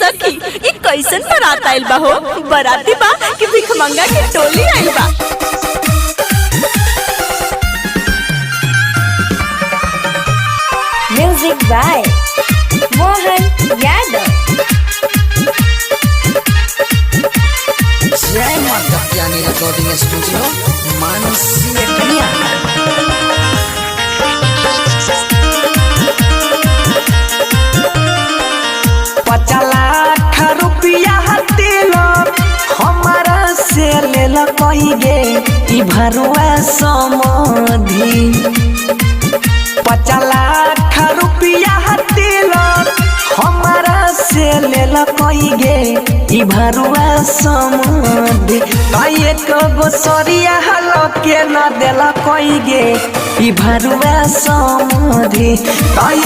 सखी ई कैसन बारात आइल बा हो। बाराती बा कि भिखमंगा के टोली आइल बा। Music by Mohan Yadav. जय माता ज्ञानी रिकॉर्डिंग स्टूडियो मानसी कन्या। ₹50 लाख दिल हमारा से लेल कहिगे ई भरुआ समधि। ₹50 लाख दिल हमारा से लेल कहिगे ई भरुआ समधि। एक गो सरिया हलो के न देला कहिगे ई भरुआ समधि।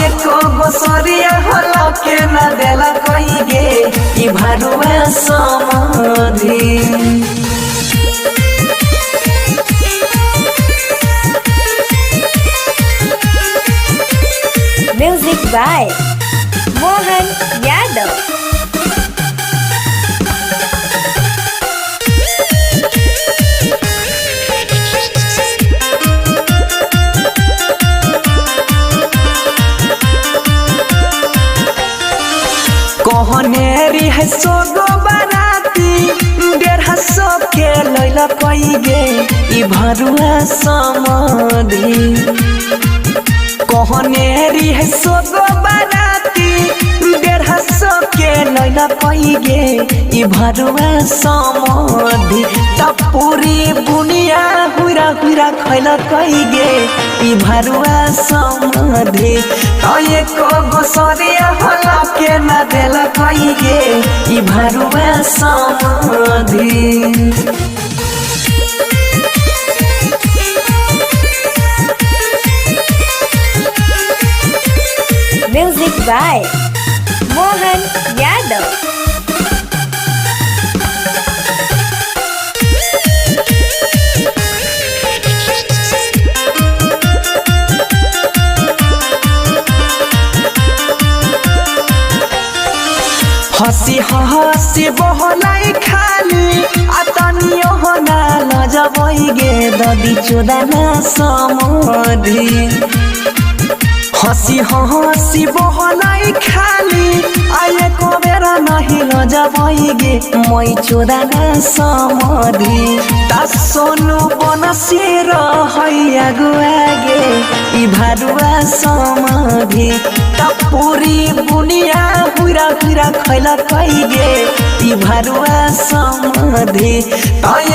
एक गो सरिया हलो के न देला कहिगे ई भरुआ समधि। Music by Mohan Yadav. कहनेरी है सोगो बाराती 150 के लैला कहिगे ई भरुआ समधि। कहनेरी है सोगो बाराती 150 के लैला कहिगे ई भरुआ समधि। तब पूरी बुनिया हुरा हुरा खैला कहिगे ई भरुआ समधि। एक गो सरिया हला के न देला कहिगे ई भरुआ समधि। Music by Mohan Yadav. हंसी हंसी बहलाई खाली आतनियो होना लजबैगे ददी चोदना समधि। हंसी हंसी बहलाई खाली आए को बेरा नहीं लजबैगे मै चोदना समधि। ता सोनू बनसी रहैया गुआगे ई भरुआ समधि। ता पूरी बुनिया हुरा हुरा खैला कहिगे ई भरुआ समधि।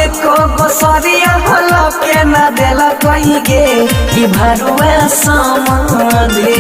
एक गो सरिया हला के न देला कहिगे ई भरुआ समधि।